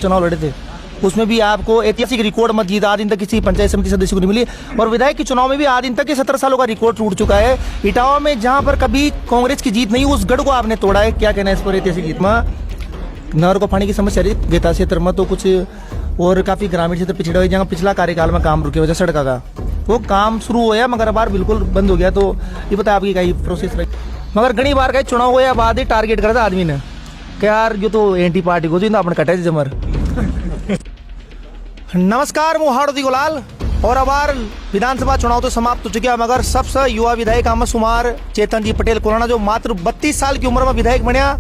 चुनाव लड़े थे, उसमें भी आपको ऐतिहासिक रिकॉर्ड मत जीत आज दिन तक किसी पंचायत समिति सदस्य को नहीं मिली। और विधायक के चुनाव में भी आज दिन तक 17 सालों का रिकॉर्ड टूट चुका है। इटावा में जहां पर कभी कांग्रेस की जीत नहीं, उस गढ़ को आपने तोड़ा है। क्या कहना है इस पर ऐतिहासिक जीत में? नहर को पानी की समस्या रही गेता क्षेत्र में तो कुछ, और काफी ग्रामीण क्षेत्र पिछड़े हुए जहाँ पिछला कार्यकाल में काम रुके वजह सड़क का वो काम शुरू होया मगर बार बिल्कुल बंद हो गया। तो ये बता आपकी कई प्रोसेस रही, मगर घनी बार कहीं चुनाव होया बाद ही टारगेट करता आदमी ने कि यार जो तो एंटी पार्टी को जो अपने कटे जमर। नमस्कार, मैं हार्दिक गुलाल और अबार विधानसभा चुनाव तो समाप्त हो चुके हैं, मगर सबसे युवा विधायक आमद शुमार चेतन जी पटेल कोराना जो मात्र 32 साल की उम्र में विधायक बनया।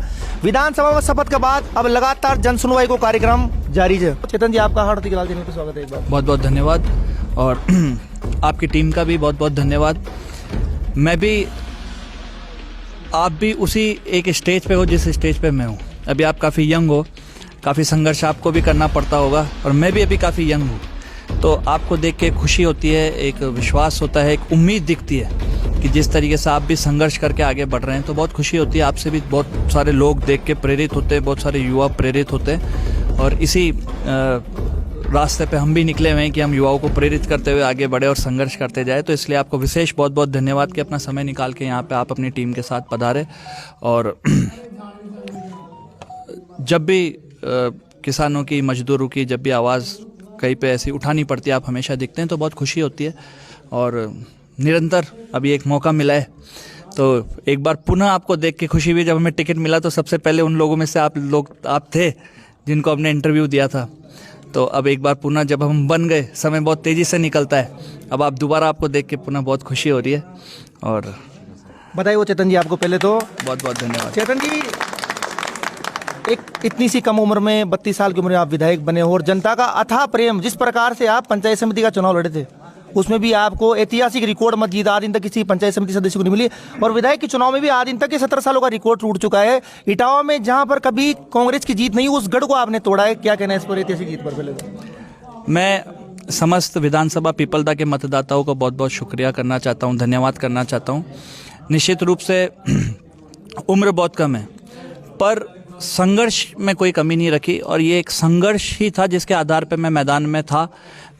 विधानसभा में शपथ के बाद अब लगातार जन सुनवाई को कार्यक्रम जारी है। चेतन जी आपका हार्दिक गुलाल देने पर स्वागत है। एक बार बहुत बहुत धन्यवाद और आपकी टीम का भी बहुत बहुत धन्यवाद। मैं भी, आप भी उसी एक स्टेज पे हो जिस स्टेज पे मैं हूँ। अभी आप काफ़ी यंग हो, काफ़ी संघर्ष आपको भी करना पड़ता होगा और मैं भी अभी काफ़ी यंग हूँ, तो आपको देख के खुशी होती है, एक विश्वास होता है, एक उम्मीद दिखती है कि जिस तरीके से आप भी संघर्ष करके आगे बढ़ रहे हैं तो बहुत खुशी होती है। आपसे भी बहुत सारे लोग देख के प्रेरित होते हैं, बहुत सारे युवा प्रेरित होते हैं और इसी रास्ते पे हम भी निकले हुए हैं कि हम युवाओं को प्रेरित करते हुए आगे बढ़े और संघर्ष करते जाए। तो इसलिए आपको विशेष बहुत बहुत धन्यवाद कि अपना समय निकाल के यहाँ पे आप अपनी टीम के साथ पधारे। और जब भी किसानों की, मजदूरों की जब भी आवाज़ कहीं पे ऐसी उठानी पड़ती है, आप हमेशा दिखते हैं तो बहुत खुशी होती है। और निरंतर अभी एक मौका मिला है तो एक बार पुनः आपको देख के खुशी हुई। जब हमें टिकट मिला तो सबसे पहले उन लोगों में से आप थे जिनको हमने इंटरव्यू दिया था। तो अब एक बार पुनः जब हम बन गए, समय बहुत तेज़ी से निकलता है, अब आप दोबारा आपको देख के पुनः बहुत खुशी हो रही है। और बताइए वो चेतन जी आपको पहले तो बहुत बहुत धन्यवाद। चेतन जी, एक इतनी सी कम उम्र में 32 साल की उम्र में आप विधायक बने हो और जनता का अथाह प्रेम, जिस प्रकार से आप पंचायत समिति का चुनाव लड़े थे उसमें भी आपको ऐतिहासिक रिकॉर्ड मत जीत आज दिन तक किसी पंचायत समिति सदस्य को नहीं मिली। और विधायक के चुनाव में भी आज दिन तक 17 सालों का रिकॉर्ड टूट चुका है। इटावा में जहां पर कभी कांग्रेस की जीत नहीं, उस गढ़ को आपने तोड़ा है। क्या कहना है इस पर ऐतिहासिक जीत पर? पहले मैं समस्त विधानसभा पीपलदा के मतदाताओं को बहुत बहुत शुक्रिया करना चाहता हूँ, धन्यवाद करना चाहता हूँ। निश्चित रूप से उम्र बहुत कम है पर संघर्ष में कोई कमी नहीं रखी और ये एक संघर्ष ही था जिसके आधार पे मैं मैदान में था।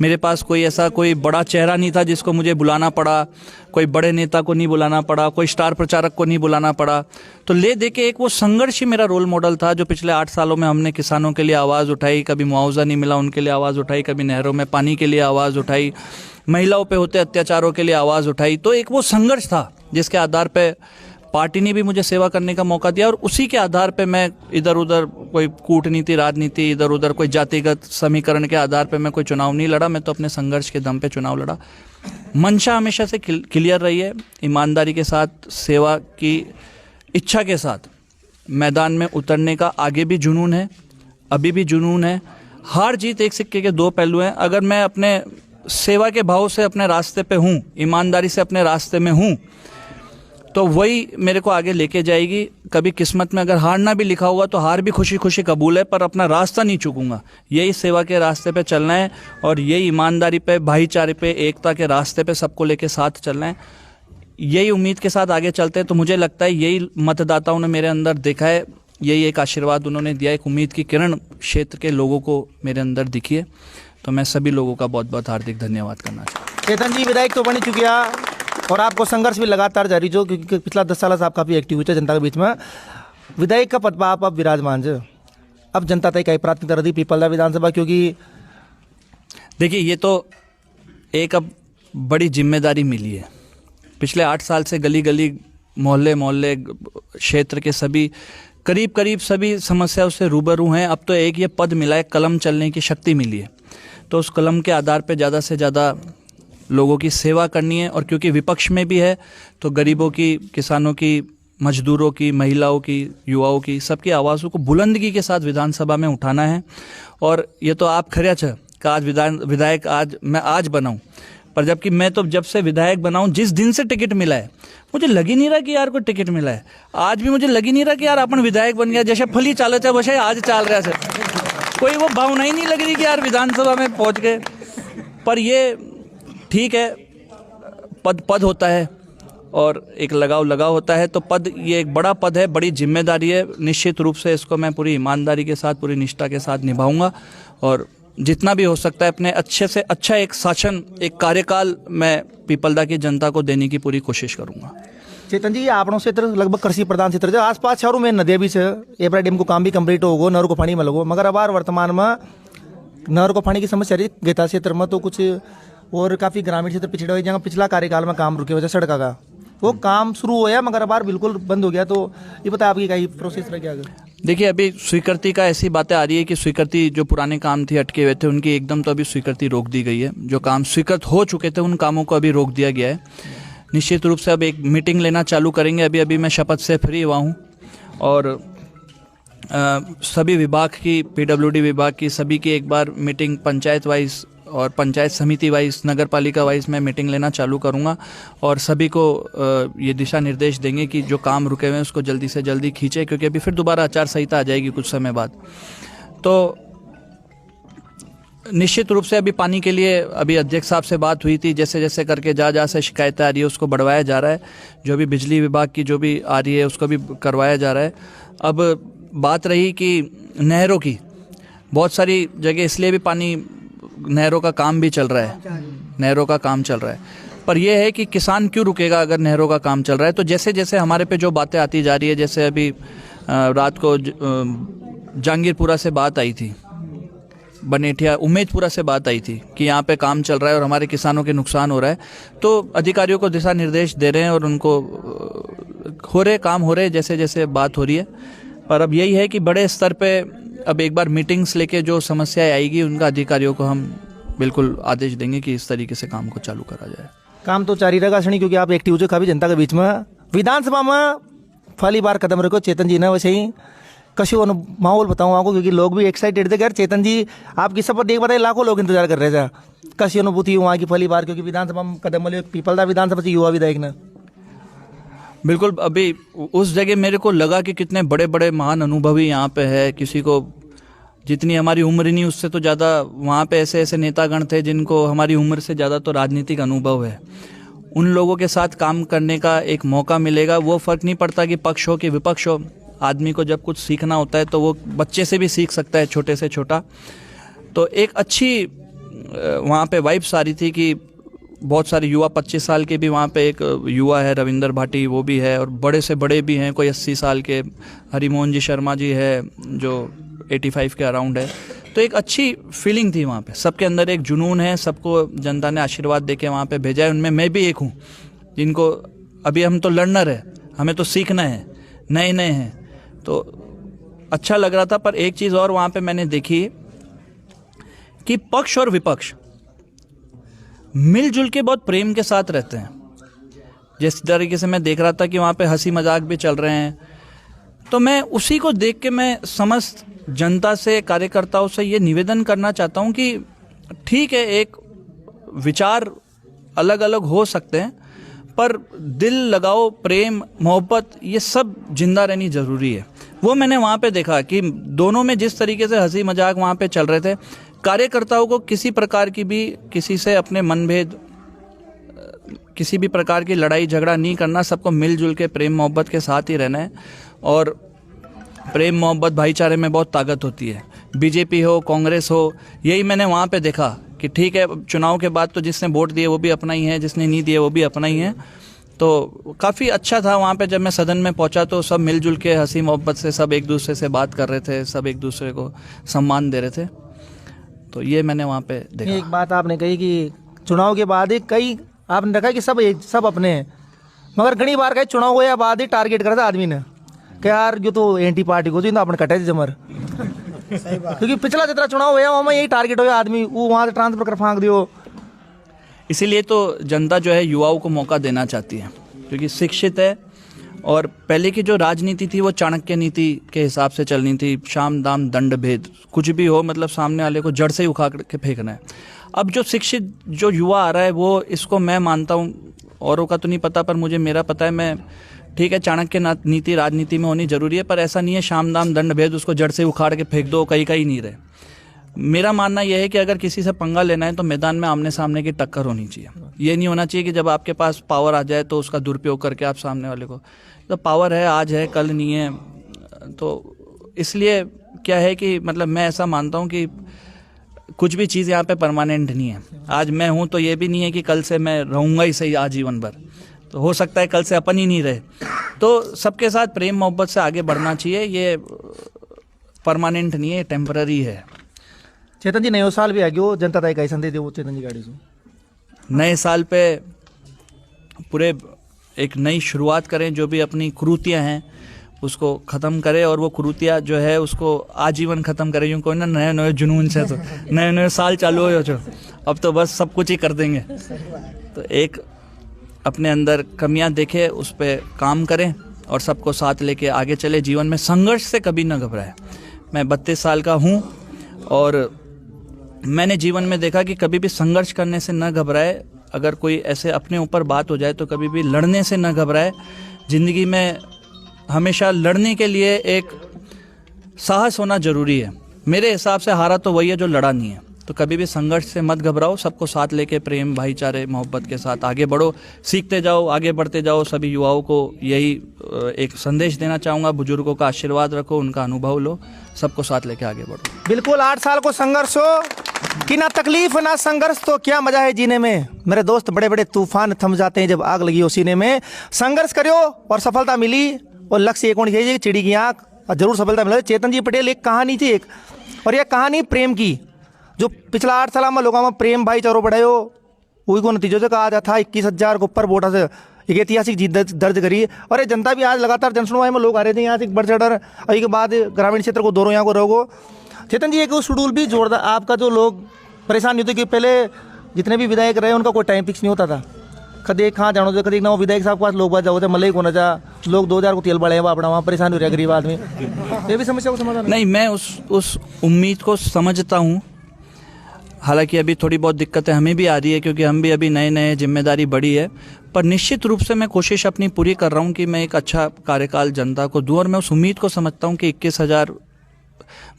मेरे पास कोई ऐसा कोई बड़ा चेहरा नहीं था जिसको मुझे बुलाना पड़ा, कोई बड़े नेता को नहीं बुलाना पड़ा, कोई स्टार प्रचारक को नहीं बुलाना पड़ा। तो ले दे के एक वो संघर्ष ही मेरा रोल मॉडल था। जो पिछले 8 सालों में हमने किसानों के लिए आवाज़ उठाई, कभी मुआवजा नहीं मिला उनके लिए आवाज़ उठाई, कभी नहरों में पानी के लिए आवाज़ उठाई, महिलाओं पे होते अत्याचारों के लिए आवाज़ उठाई। तो एक वो संघर्ष था जिसके आधार पर पार्टी ने भी मुझे सेवा करने का मौका दिया और उसी के आधार पे मैं इधर उधर कोई कूटनीति, राजनीति, इधर उधर कोई जातिगत समीकरण के आधार पे मैं कोई चुनाव नहीं लड़ा। मैं तो अपने संघर्ष के दम पे चुनाव लड़ा। मंशा हमेशा से क्लियर रही है, ईमानदारी के साथ, सेवा की इच्छा के साथ मैदान में उतरने का आगे भी जुनून है, अभी भी जुनून है। हार जीत एक सिक्के के दो पहलू हैं। अगर मैं अपने सेवा के भाव से अपने रास्ते पे हूँ, ईमानदारी से अपने रास्ते में हूँ, तो वही मेरे को आगे लेके जाएगी। कभी किस्मत में अगर हारना भी लिखा होगा तो हार भी खुशी खुशी कबूल है, पर अपना रास्ता नहीं चूकूंगा। यही सेवा के रास्ते पे चलना है और यही ईमानदारी पे, भाईचारे पे, एकता के रास्ते पे सबको लेके साथ चलना है। यही उम्मीद के साथ आगे चलते हैं। तो मुझे लगता है यही मतदाताओं ने मेरे अंदर देखा है, यही एक आशीर्वाद उन्होंने दिया, एक उम्मीद की किरण क्षेत्र के लोगों को मेरे अंदर दिखी है। तो मैं सभी लोगों का बहुत बहुत हार्दिक धन्यवाद करना चाहता हूँ। चेतन जी, विधायक तो बन चुके हैं और आपको संघर्ष भी लगातार जारी जो, क्योंकि पिछला 10 साल से आप काफ़ी एक्टिव हुए जनता के बीच में। विधायक का पद आप अब विराजमान जो, अब जनता तक कई प्राथमिकता रही पीपलदा विधानसभा, क्योंकि देखिए ये तो एक अब बड़ी जिम्मेदारी मिली है। पिछले 8 साल से गली गली, मोहल्ले मोहल्ले, क्षेत्र के सभी करीब करीब सभी समस्याओं से रूबरू हैं। अब तो एक ये पद मिला है, कलम चलने की शक्ति मिली है। तो उस कलम के आधार पर ज़्यादा से ज़्यादा लोगों की सेवा करनी है। और क्योंकि विपक्ष में भी है तो गरीबों की, किसानों की, मजदूरों की, महिलाओं की, युवाओं की, सबकी आवाज़ों को बुलंदगी के साथ विधानसभा में उठाना है। और ये तो आप खर्या छ कि आज विधायक मैं आज बनाऊं, पर जबकि मैं तो जब से विधायक बनाऊं, जिस दिन से टिकट मिला है, मुझे लग ही नहीं रहा कि यार कोई टिकट मिला है। आज भी मुझे लग ही नहीं रहा कि यार अपन विधायक बन गया। जैसे फली चाल है वैसे आज चाल रहा है। कोई वो भावना ही नहीं लग रही कि यार विधानसभा में पहुँच गए। पर ये ठीक है, पद होता है, और एक लगाव होता है। तो पद, ये एक बड़ा पद है, बड़ी जिम्मेदारी है। निश्चित रूप से इसको मैं पूरी ईमानदारी के साथ, पूरी निष्ठा के साथ निभाऊंगा और जितना भी हो सकता है अपने अच्छे से अच्छा एक शासन, एक कार्यकाल मैं पीपलदा की जनता को देने की पूरी कोशिश करूंगा। चेतन जी, आपनों क्षेत्र लगभग कृषि प्रधान क्षेत्र है। आसपास शहरों में नदियाँ भी है, एपरा डैम को काम भी कंप्लीट होगो, नहर को पानी में लगो, मगर अब वर्तमान में नहर को पानी की समस्या रही गेता क्षेत्र में तो कुछ और काफ़ी ग्रामीण क्षेत्र पिछड़े हुए जहाँ पिछला कार्यकाल में काम रुके हुए सड़क का वो काम शुरू हुआ मगर अब बिल्कुल बंद हो गया। तो ये पता आपकी क्या प्रोसेस रह गया? देखिए, अभी स्वीकृति का ऐसी बातें आ रही है कि स्वीकृति जो पुराने काम थे अटके हुए थे उनकी एकदम तो अभी स्वीकृति रोक दी गई है। जो काम स्वीकृत हो चुके थे उन कामों को अभी रोक दिया गया है। निश्चित रूप से अब एक मीटिंग लेना चालू करेंगे। अभी मैं शपथ से फ्री हुआ हूँ और सभी विभाग की, पीडब्ल्यूडी विभाग की सभी की एक बार मीटिंग पंचायत वाइज और पंचायत समिति वाइज, नगर पालिका वाइज मैं मीटिंग लेना चालू करूंगा और सभी को ये दिशा निर्देश देंगे कि जो काम रुके हुए हैं उसको जल्दी से जल्दी खींचे, क्योंकि अभी फिर दोबारा आचार संहिता आ जाएगी कुछ समय बाद। तो निश्चित रूप से अभी पानी के लिए अभी अध्यक्ष साहब से बात हुई थी, जैसे जैसे करके जहाँ से शिकायतें आ रही है उसको बढ़वाया जा रहा है। जो भी बिजली विभाग की जो भी आ रही है उसको भी करवाया जा रहा है। अब बात रही कि नहरों की, बहुत सारी जगह इसलिए भी पानी, नहरों का काम भी चल रहा है, नहरों का काम चल रहा है, पर यह है कि किसान क्यों रुकेगा अगर नहरों का काम चल रहा है। तो जैसे जैसे हमारे पे जो बातें आती जा रही है, जैसे अभी रात को जहांगीरपुरा से बात आई थी, बनेठिया उम्मेदपुरा से बात आई थी कि यहाँ पे काम चल रहा है और हमारे किसानों के नुकसान हो रहा है, तो अधिकारियों को दिशा निर्देश दे रहे हैं और उनको काम हो रहे जैसे जैसे बात हो रही है। पर अब यही है कि बड़े स्तर पे अब एक बार मीटिंग्स लेके जो समस्याएं आएगी उनका अधिकारियों को हम बिल्कुल आदेश देंगे कि इस तरीके से काम को चालू करा जाए। काम तो जारी रहेगा सनी, क्योंकि आप एक्टिव हो काफी जनता के बीच में। विधानसभा में पहली बार कदम रखो चेतन जी ने, वैसे ही कशो माहौल बताऊँ आपको, क्योंकि लोग भी एक्साइटेड थे। यार चेतन जी आपकी शपथ देख बताए लाखों लोग इंतजार कर रहे थे, कैसी अनुभूति वहाँ की पहली बार, क्योंकि विधानसभा में कदम ले पीपलदा विधानसभा से युवा विधायक ने? बिल्कुल, अभी उस जगह मेरे को लगा कि कितने बड़े बड़े महान अनुभवी यहाँ पे है। किसी को जितनी हमारी उम्र नहीं उससे तो ज़्यादा वहाँ पे ऐसे ऐसे नेतागण थे जिनको हमारी उम्र से ज़्यादा तो राजनीतिक अनुभव है। उन लोगों के साथ काम करने का एक मौका मिलेगा। वो फ़र्क नहीं पड़ता कि पक्ष हो कि विपक्ष हो, आदमी को जब कुछ सीखना होता है तो वो बच्चे से भी सीख सकता है, छोटे से छोटा। तो एक अच्छी वहाँ पे वाइब्स आ रही थी कि बहुत सारे युवा, 25 साल के भी वहाँ पे एक युवा है रविंदर भाटी, वो भी है, और बड़े से बड़े भी हैं, कोई 80 साल के हरिमोहन जी शर्मा जी है जो 85 के अराउंड है। तो एक अच्छी फीलिंग थी वहाँ पे, सबके अंदर एक जुनून है, सबको जनता ने आशीर्वाद देके वहाँ पे भेजा है। उनमें मैं भी एक हूँ जिनको अभी हम तो लर्नर है, हमें तो सीखना है, नए नए हैं, तो अच्छा लग रहा था। पर एक चीज़ और वहाँ पे मैंने देखी कि पक्ष और विपक्ष मिलजुल के बहुत प्रेम के साथ रहते हैं। जिस तरीके से मैं देख रहा था कि वहाँ पे हंसी मजाक भी चल रहे हैं, तो मैं उसी को देख के मैं समस्त जनता से, कार्यकर्ताओं से ये निवेदन करना चाहता हूँ कि ठीक है, एक विचार अलग अलग हो सकते हैं, पर दिल लगाओ, प्रेम, मोहब्बत, ये सब जिंदा रहनी ज़रूरी है। वो मैंने वहाँ पे देखा कि दोनों में जिस तरीके से हंसी मजाक वहाँ पे चल रहे थे, कार्यकर्ताओं को किसी प्रकार की भी, किसी से अपने मनभेद, किसी भी प्रकार की लड़ाई झगड़ा नहीं करना, सबको मिलजुल के प्रेम मोहब्बत के साथ ही रहना है। और प्रेम मोहब्बत भाईचारे में बहुत ताकत होती है। बीजेपी हो, कांग्रेस हो, यही मैंने वहाँ पे देखा कि ठीक है, चुनाव के बाद तो जिसने वोट दिए वो भी अपना ही है, जिसने नहीं दिए वो भी अपना ही है। तो काफ़ी अच्छा था वहाँ पे। जब मैं सदन में पहुँचा तो सब मिलजुल के हंसी मोहब्बत से सब एक दूसरे से बात कर रहे थे, सब एक दूसरे को सम्मान दे रहे थे। तो ये मैंने वहाँ पे देखा। एक बात आपने कही कि चुनाव के बाद ही कई आपने देखा कि सब अपने हैं, मगर घनी बार कहीं चुनाव होया बाद ही टारगेट करा था आदमी ने कि यार जो तो एंटी पार्टी को जो अपने कटे जमर क्योंकि पिछला जितना चुनाव होया वहाँ यही टारगेट होया आदमी, वो वहाँ से ट्रांसफर कर फाँक दियो। इसीलिए तो जनता जो है युवाओं को मौका देना चाहती है, क्योंकि शिक्षित है। और पहले की जो राजनीति थी वो चाणक्य नीति के हिसाब से चलनी थी, शाम दाम दंड भेद, कुछ भी हो मतलब सामने वाले को जड़ से ही उखाड़ के फेंकना है। अब जो शिक्षित जो युवा आ रहा है वो इसको मैं मानता हूँ, औरों का तो नहीं पता पर मुझे मेरा पता है। मैं ठीक है, चाणक्य नीति राजनीति में होनी जरूरी है, पर ऐसा नहीं है शाम दाम दंड भेद उसको जड़ से उखाड़ के फेंक दो, कहीं कहीं नहीं रहे। मेरा मानना यह है कि अगर किसी से पंगा लेना है तो मैदान में आमने सामने की टक्कर होनी चाहिए। ये नहीं होना चाहिए कि जब आपके पास पावर आ जाए तो उसका दुरुपयोग करके आप सामने वाले को, तो पावर है आज है कल नहीं है। तो इसलिए क्या है कि मतलब मैं ऐसा मानता हूँ कि कुछ भी चीज़ यहाँ पे परमानेंट नहीं है। आज मैं हूँ तो ये भी नहीं है कि कल से मैं रहूँगा ही सही आजीवन भर, तो हो सकता है कल से अपन ही नहीं रहे। तो सबके साथ प्रेम मोहब्बत से आगे बढ़ना चाहिए, ये परमानेंट नहीं है, टेम्पररी है। चेतन जी नयो साल भी आ गयो, जनता ताई कैसन दे दो चेतन जी गाड़ी से नए साल पे पूरे एक नई शुरुआत करें, जो भी अपनी कुरीतियाँ हैं उसको ख़त्म करें, और वो कुरीतियाँ जो है उसको आजीवन ख़त्म करें। यूँ कोई ना नए नए जुनून से तो नए साल चालू हो जो अब तो बस सब कुछ ही कर देंगे। तो एक अपने अंदर कमियां देखें, उस पर काम करें और सबको साथ लेके आगे चले। जीवन में संघर्ष से कभी ना घबराए। मैं 32 साल का हूँ और मैंने जीवन में देखा कि कभी भी संघर्ष करने से न घबराए। अगर कोई ऐसे अपने ऊपर बात हो जाए तो कभी भी लड़ने से न घबराए। ज़िंदगी में हमेशा लड़ने के लिए एक साहस होना ज़रूरी है। मेरे हिसाब से हारा तो वही है जो लड़ा नहीं है। तो कभी भी संघर्ष से मत घबराओ, सबको साथ लेके प्रेम भाईचारे मोहब्बत के साथ आगे बढ़ो, सीखते जाओ, आगे बढ़ते जाओ। सभी युवाओं को यही एक संदेश देना चाहूँगा, बुजुर्गों का आशीर्वाद रखो, उनका अनुभव लो, सबको साथ लेके आगे बढ़ो। बिल्कुल 8 साल को संघर्ष हो कि ना तकलीफ ना संघर्ष, तो क्या मजा है जीने में। मेरे दोस्त, बड़े बड़े तूफान थम जाते हैं जब आग लगी हो सीने में। संघर्ष करो और सफलता मिली, और लक्ष्य एक होनी चाहिए, चिड़ी की आंख, और जरूर सफलता मिले। चेतन जी पटेल एक कहानी थी एक, और यह कहानी प्रेम की, जो पिछला 8 साल में लोगों में प्रेम भाईचारो बढ़ायो, वही को नतीजों से कहा जाता 21,000 के ऊपर वोटा से एक ऐतिहासिक जीत दर्ज करी। और ये जनता भी आज लगातार जनसुनवाई में लोग आ रहे थे यहाँ से बढ़ चढ़, अभी के बाद ग्रामीण क्षेत्र को दौरो, यहाँ को रहोगो। चेतन जी एक शेड्यूल भी जोरदार आपका, जो लोग परेशान नहीं होते कि पहले जितने भी विधायक रहे उनका कोई टाइम फिक्स नहीं होता था। कभी कहाँ जानो थे, कभी ना विधायक साहब के पास लोग बात जाओ थे, मलई को न जा, लोग 2000 को तेल बढ़े अपना, वहाँ परेशान हो रहा गरीब आदमी। ये भी समस्या को समाधान नहीं, मैं उस उम्मीद को समझता हूँ। हालांकि अभी थोड़ी बहुत दिक्कतें हमें भी आ रही है क्योंकि हम भी अभी नए नए, जिम्मेदारी बढ़ी है, पर निश्चित रूप से मैं कोशिश अपनी पूरी कर रहा हूँ कि मैं एक अच्छा कार्यकाल जनता को दूँ। और मैं उस उम्मीद को समझता हूँ कि 21,000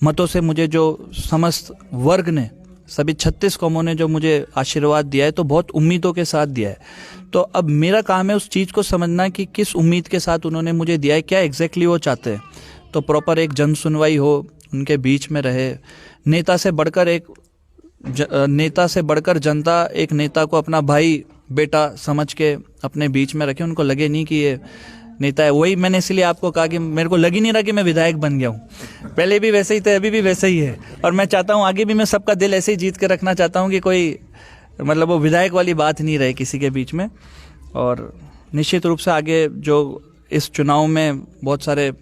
मतों से मुझे जो समस्त वर्ग ने, सभी 36 कौमों ने जो मुझे आशीर्वाद दिया है, तो बहुत उम्मीदों के साथ दिया है। तो अब मेरा काम है उस चीज़ को समझना कि किस उम्मीद के साथ उन्होंने मुझे दिया है, क्या एग्जैक्टली वो चाहते हैं। तो प्रॉपर एक जन सुनवाई हो, उनके बीच में रहे। नेता से बढ़कर जनता एक नेता को अपना भाई बेटा समझ के अपने बीच में रखे, उनको लगे नहीं कि ये नेता है। वही मैंने इसलिए आपको कहा कि मेरे को लग ही नहीं रहा कि मैं विधायक बन गया हूँ। पहले भी वैसे ही थे, अभी भी वैसे ही है, और मैं चाहता हूँ आगे भी मैं सबका दिल ऐसे ही जीत के रखना चाहता हूँ कि कोई मतलब वो विधायक वाली बात नहीं रहे किसी के बीच में। और निश्चित रूप से आगे जो इस चुनाव में बहुत सारे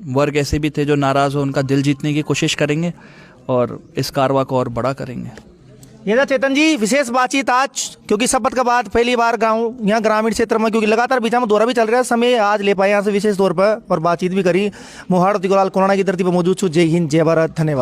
वर्ग ऐसे भी थे जो नाराज़ हो, उनका दिल जीतने की कोशिश करेंगे और इस कारवा को और बड़ा करेंगे। ये था चेतन जी, विशेष बातचीत आज, क्योंकि शपथ के बाद पहली बार गाँव यहाँ ग्रामीण क्षेत्र में, क्योंकि लगातार बीच में दौरा भी चल रहा है, समय आज ले पाए यहाँ से विशेष तौर पर और बातचीत भी करी। मोहाड़ तिगोलाल कोरोना की धरती पर मौजूद छू। जय हिंद, जय भारत, धन्यवाद।